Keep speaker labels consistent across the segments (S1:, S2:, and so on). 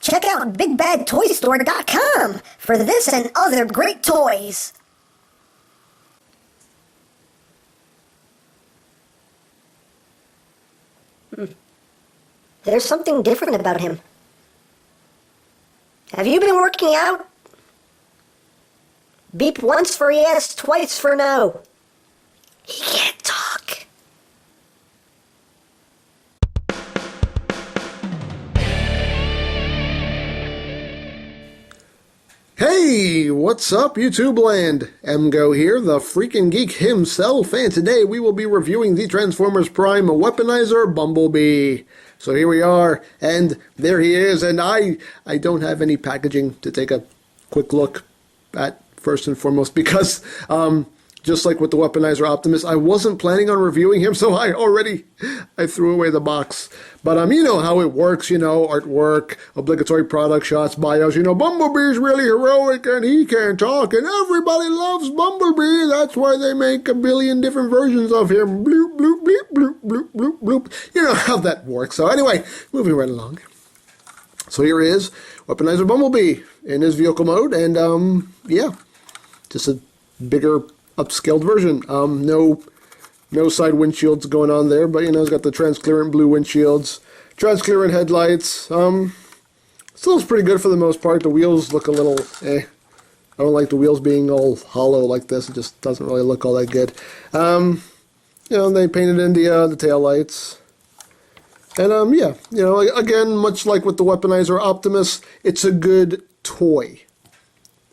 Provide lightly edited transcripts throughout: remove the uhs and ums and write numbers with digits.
S1: Check out BigBadToyStore.com for this and other great toys. There's something different about him. Have you been working out? Beep once for yes, twice for no. He can't talk.
S2: Hey, what's up, YouTube land? EmGo here, the freaking geek himself, and today we will be reviewing the Transformers Prime Weaponizer Bumblebee. So here we are, and there he is, and I don't have any packaging to take a quick look at first and foremost, because just like with the Weaponizer Optimus, I wasn't planning on reviewing him, so I threw away the box. But you know how it works, you know, artwork, obligatory product shots, bios, you know, Bumblebee's really heroic and he can't talk and everybody loves Bumblebee, that's why they make a billion different versions of him, bloop, bloop, bloop, bloop, bloop, bloop, bloop. You know how that works. So anyway, moving right along. So here is Weaponizer Bumblebee in his vehicle mode, and yeah, just a bigger upscaled version. No side windshields going on there, but you know, it's got the transparent blue windshields, transparent headlights. Still looks pretty good for the most part. The wheels look a little I don't like the wheels being all hollow like this. It just doesn't really look all that good. You know, they painted in the tail lights. And yeah, you know, again, much like with the Weaponizer Optimus, it's a good toy.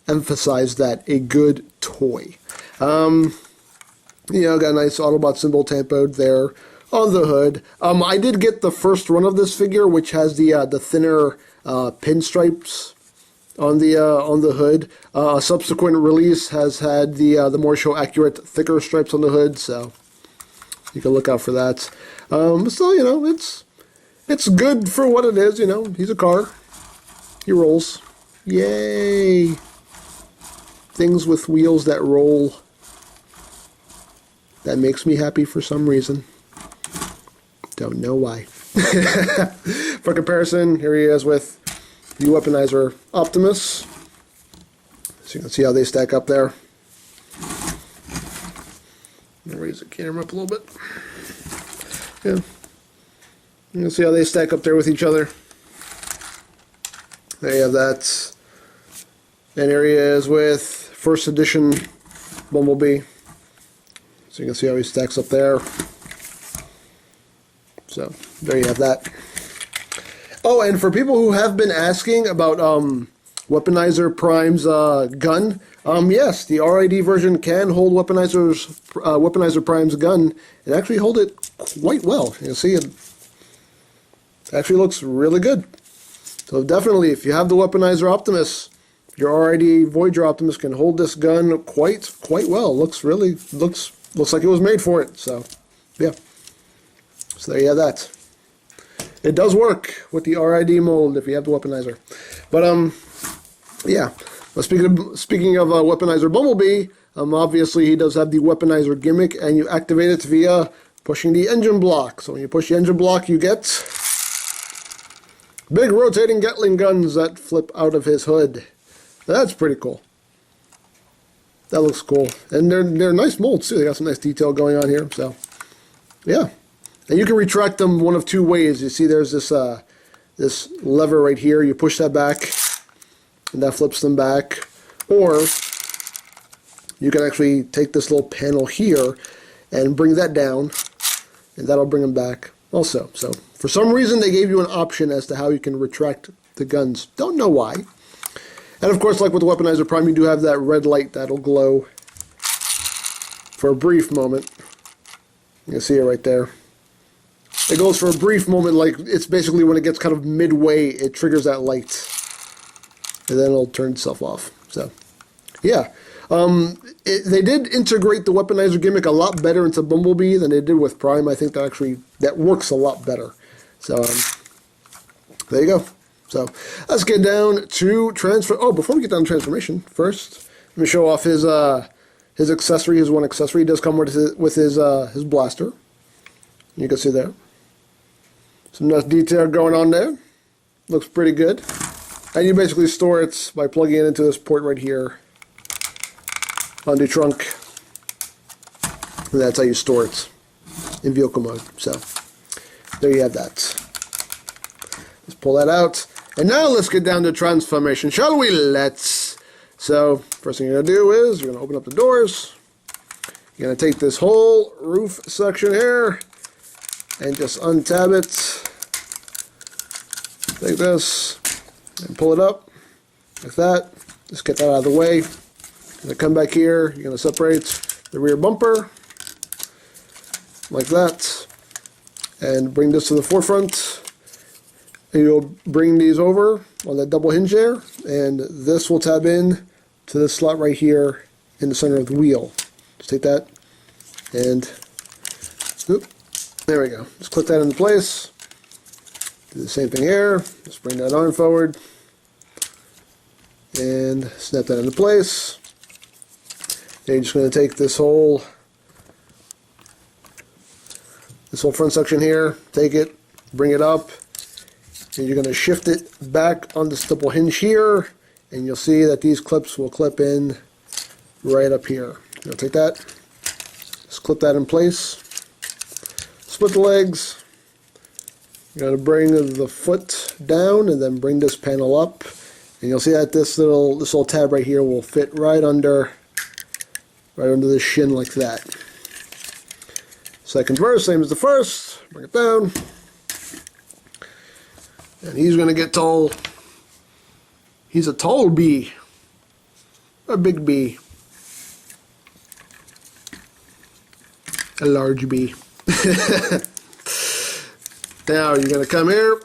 S2: Emphasize that, a good toy. You know, got a nice Autobot symbol tampoed there on the hood. I did get the first run of this figure, which has the thinner pinstripes on the hood. A subsequent release has had the more show accurate thicker stripes on the hood, so you can look out for that. So you know, it's good for what it is. You know, he's a car. He rolls. Yay! Things with wheels that roll. That makes me happy for some reason. Don't know why. For comparison, here he is with the Weaponizer Optimus. So you can see how they stack up there. I'll raise the camera up a little bit. Yeah. You can see how they stack up there with each other. There you have that. And here he is with first edition Bumblebee. So you can see how he stacks up there. So there you have that. Oh, and for people who have been asking about Weaponizer Prime's gun, yes, the RID version can hold Weaponizer Prime's gun and actually hold it quite well. You can see it actually looks really good. So definitely, if you have the Weaponizer Optimus, your RID Voyager Optimus can hold this gun quite well. Looks like it was made for it. So yeah. So there you have that. It does work with the RID mold if you have the Weaponizer. But yeah. Well, speaking of Weaponizer Bumblebee, obviously he does have the Weaponizer gimmick, and you activate it via pushing the engine block. So when you push the engine block, you get big rotating Gatling guns that flip out of his hood. That's pretty cool. That looks cool. And they're nice molds too. They got some nice detail going on here. So yeah. And you can retract them one of two ways. You see there's this this lever right here. You push that back and that flips them back. Or you can actually take this little panel here and bring that down, and that'll bring them back also. So for some reason they gave you an option as to how you can retract the guns. Don't know why. And of course, like with the Weaponizer Prime, you do have that red light that'll glow for a brief moment. You can see it right there. It goes for a brief moment, like it's basically when it gets kind of midway, it triggers that light. And then it'll turn itself off. So, yeah. They did integrate the Weaponizer gimmick a lot better into Bumblebee than they did with Prime. I think that works a lot better. So, there you go. So, let's get down to transfer. Oh, before we get down to transformation, first, let me show off his accessory, his one accessory. He does come with his blaster. You can see there. Some nice detail going on there. Looks pretty good. And you basically store it by plugging it into this port right here on the trunk. And that's how you store it in vehicle mode. So there you have that. Let's pull that out. And now let's get down to transformation, shall we? Let's. So first thing you're going to do is you're going to open up the doors. You're going to take this whole roof section here and just untab it. Take this and pull it up like that. Just get that out of the way. You're going to come back here. You're going to separate the rear bumper like that and bring this to the forefront. And you'll bring these over on that double hinge there, and this will tab in to this slot right here in the center of the wheel. Just take that and oop, there we go. Just click that into place. Do the same thing here. Just bring that arm forward and snap that into place. Then you're just going to take this whole front section here, take it, bring it up, and you're going to shift it back on this double hinge here, and you'll see that these clips will clip in right up here. You'll take that, just clip that in place, split the legs. You're going to bring the foot down and then bring this panel up, and you'll see that this little tab right here will fit right under the shin like that. Second verse, same as the first. Bring it down. And he's going to get tall. He's a tall bee. A big bee. A large bee. Now you're going to come here.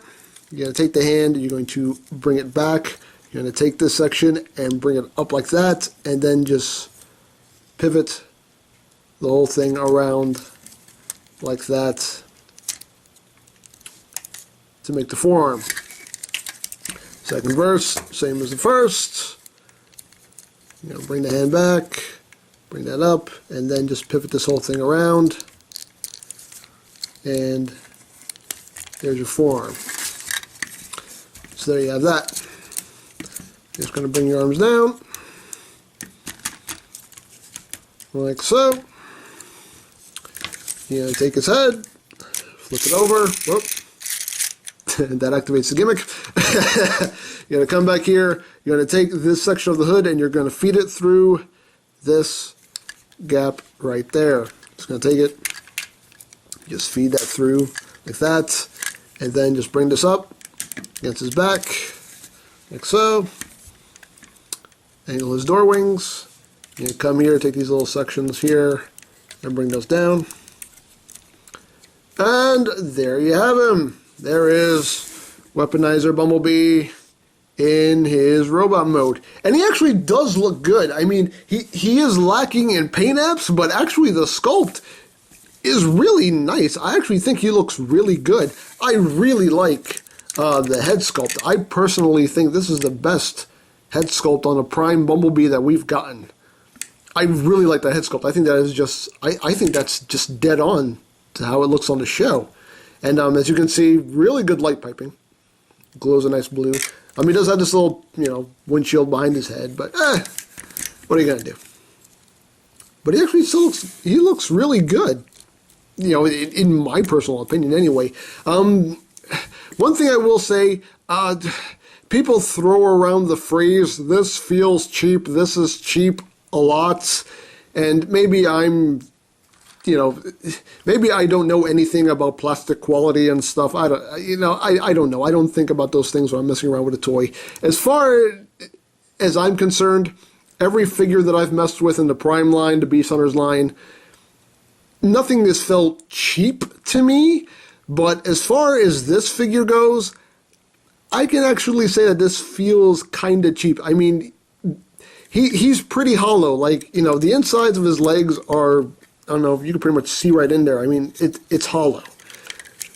S2: You're going to take the hand. You're going to bring it back. You're going to take this section and bring it up like that. And then just pivot the whole thing around like that to make the forearm. Second verse, same as the first. You know, bring the hand back, bring that up, and then just pivot this whole thing around, and there's your forearm. So there you have that. Just going to bring your arms down, like so. You're going to take his head, flip it over, whoop, that activates the gimmick. You're going to come back here, you're going to take this section of the hood and you're going to feed it through this gap right there. Just going to take it, just feed that through like that, and then just bring this up against his back, like so. Angle his door wings. You're going to come here, take these little sections here, and bring those down. And there you have him. There is Weaponizer Bumblebee in his robot mode. And he actually does look good. I mean, he is lacking in paint apps, but actually the sculpt is really nice. I actually think he looks really good. I really like the head sculpt. I personally think this is the best head sculpt on a Prime Bumblebee that we've gotten. I really like that head sculpt. I think that is just, I think that's just dead on to how it looks on the show. And as you can see, really good light piping. Glows a nice blue. He does have this little, windshield behind his head, but what are you gonna do? But he actually still looks really good. In my personal opinion, anyway. One thing I will say, people throw around the phrase, "This feels cheap," "This is cheap," a lot, and maybe maybe I don't know anything about plastic quality and stuff. I don't know. I don't think about those things when I'm messing around with a toy. As far as I'm concerned, every figure that I've messed with in the Prime line, the Beast Hunters line, nothing has felt cheap to me. But as far as this figure goes, I can actually say that this feels kind of cheap. I mean, he's pretty hollow. Like, the insides of his legs are, I don't know, you can pretty much see right in there. I mean, it's hollow.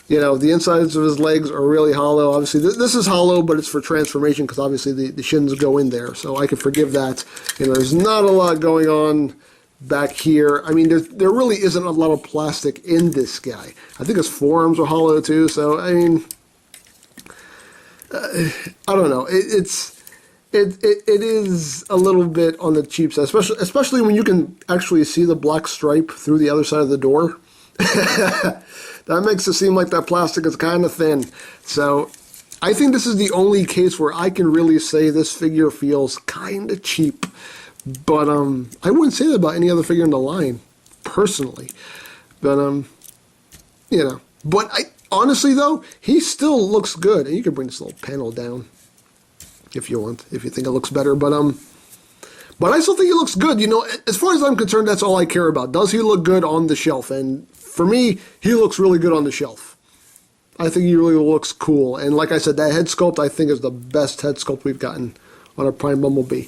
S2: The insides of his legs are really hollow. Obviously, this is hollow, but it's for transformation because obviously the shins go in there. So I can forgive that. There's not a lot going on back here. I mean, there really isn't a lot of plastic in this guy. I think his forearms are hollow too. So, I mean, I don't know. It is a little bit on the cheap side, especially when you can actually see the black stripe through the other side of the door. That makes it seem like that plastic is kind of thin. So I think this is the only case where I can really say this figure feels kind of cheap. But I wouldn't say that about any other figure in the line, personally. But you know. But honestly though, he still looks good. And you can bring this little panel down if you want, if you think it looks better. But I still think he looks good. You know, as far as I'm concerned, that's all I care about. Does he look good on the shelf? And for me, he looks really good on the shelf. I think he really looks cool. And like I said, that head sculpt I think is the best head sculpt we've gotten on a Prime Bumblebee.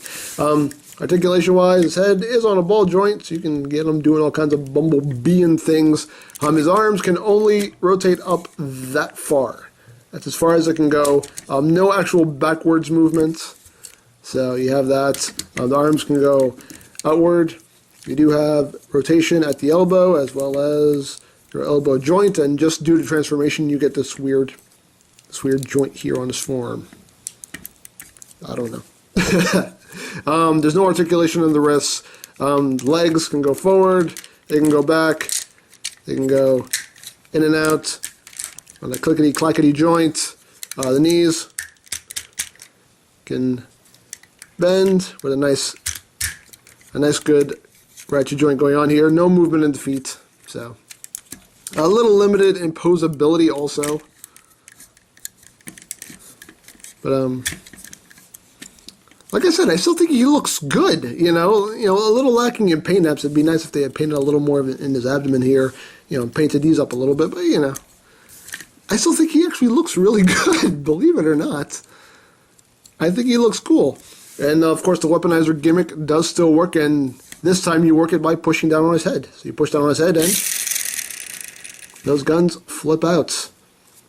S2: Articulation-wise, his head is on a ball joint, so you can get him doing all kinds of bumblebee things. His arms can only rotate up that far. That's as far as it can go. No actual backwards movement. So you have that. The arms can go outward. You do have rotation at the elbow as well as your elbow joint, and just due to transformation, you get this weird joint here on his forearm. I don't know. There's no articulation in the wrists. Legs can go forward. They can go back. They can go in and out on the clickety-clackety joint. The knees can bend with a nice good ratchet joint going on here. No movement in the feet, so a little limited in posability also. But like I said, I still think he looks good. You know, a little lacking in paint apps. It'd be nice if they had painted a little more of it in his abdomen here. You know, painted these up a little bit. But you know, I still think he actually looks really good. Believe it or not, I think he looks cool. And of course, the Weaponizer gimmick does still work, and this time you work it by pushing down on his head. So you push down on his head, and those guns flip out.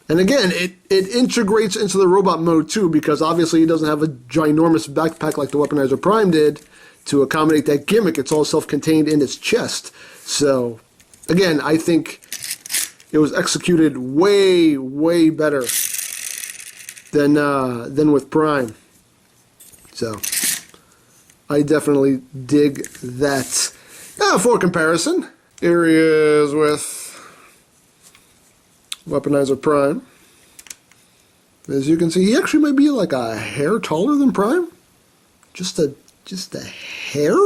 S2: And again, it integrates into the robot mode too, because obviously he doesn't have a ginormous backpack like the Weaponizer Prime did to accommodate that gimmick. It's all self-contained in its chest. So again, I think it was executed way, way better than with Prime. So I definitely dig that. Now for comparison, here he is with Weaponizer Prime. As you can see, he actually might be like a hair taller than Prime. Just a hair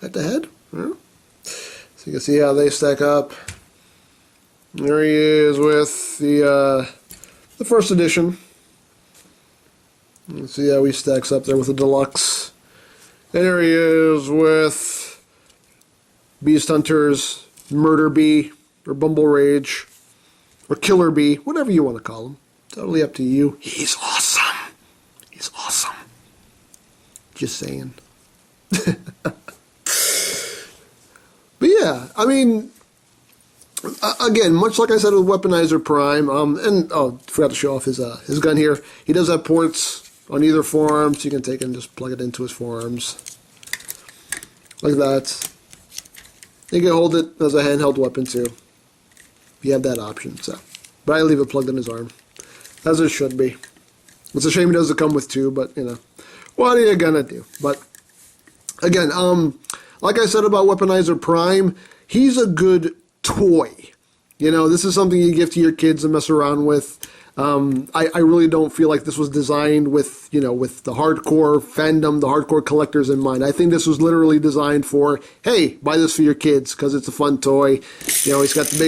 S2: at the head. Yeah. So you can see how they stack up. There he is with the first edition. You can see how he stacks up there with the deluxe. And there he is with Beast Hunters, Murder Bee, or Bumble Rage, or Killer Bee, whatever you want to call him. Totally up to you. He's awesome. He's awesome. Just saying. But yeah, I mean, again, much like I said with Weaponizer Prime, forgot to show off his gun here. He does have ports on either forearm, so you can take and just plug it into his forearms. Like that. You can hold it as a handheld weapon too. You have that option, so. But I leave it plugged in his arm. As it should be. It's a shame it doesn't come with two, but, you know. What are you gonna do? But, again, like I said about Weaponizer Prime, he's a good toy. You know, this is something you give to your kids to mess around with. I really don't feel like this was designed with, you know, with the hardcore fandom, the hardcore collectors in mind. I think this was literally designed for, hey, buy this for your kids because it's a fun toy. You know, he's got the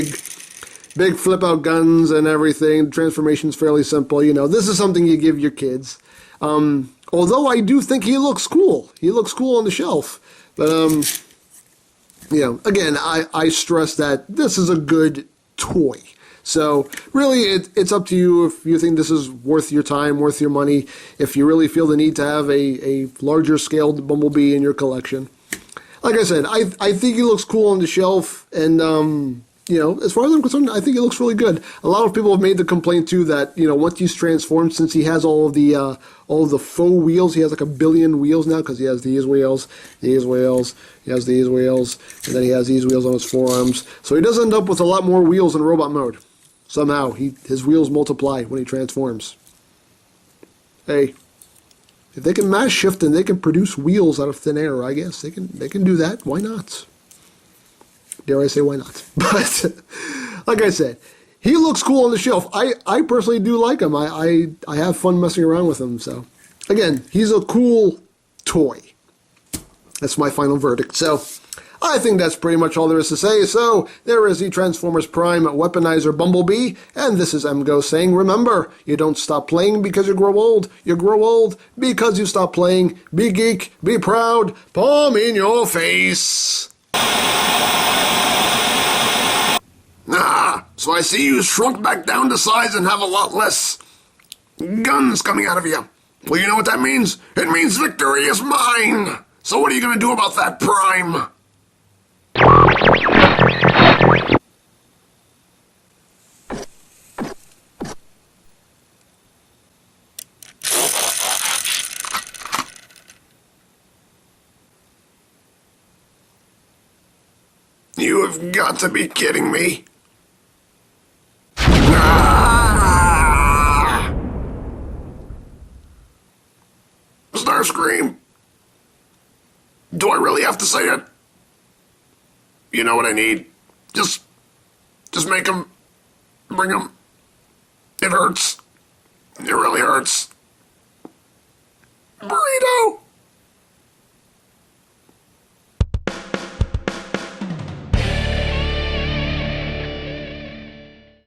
S2: big flip-out guns and everything. The transformation's fairly simple. You know, this is something you give your kids. Although I do think he looks cool. He looks cool on the shelf. But, you know, again, I stress that this is a good toy. So really, it's up to you if you think this is worth your time, worth your money, if you really feel the need to have a larger scaled Bumblebee in your collection. Like I said, I think he looks cool on the shelf, and you know, as far as I'm concerned, I think he looks really good. A lot of people have made the complaint too that, you know, once he's transformed, since he has all of the faux wheels, he has like 1 billion wheels now because he has these wheels, he has these wheels, and then he has these wheels on his forearms. So he does end up with a lot more wheels in robot mode. Somehow, his wheels multiply when he transforms. Hey, if they can mass shift and they can produce wheels out of thin air, I guess they can do that. Why not? Dare I say why not? But like I said, he looks cool on the shelf. I personally do like him. I have fun messing around with him. So again, he's a cool toy. That's my final verdict. So I think that's pretty much all there is to say. So there is the Transformers Prime Weaponizer Bumblebee, and this is EmGo saying, remember, you don't stop playing because you grow old. You grow old because you stop playing. Be geek, be proud, palm in your face. So I see you shrunk back down to size and have a lot less guns coming out of you. Well, you know what that means? It means victory is mine. So what are you going to do about that, Prime? You have got to be kidding me. Starscream. Do I really have to say it? You know what I need? Just make him. Bring him. It hurts. It really hurts.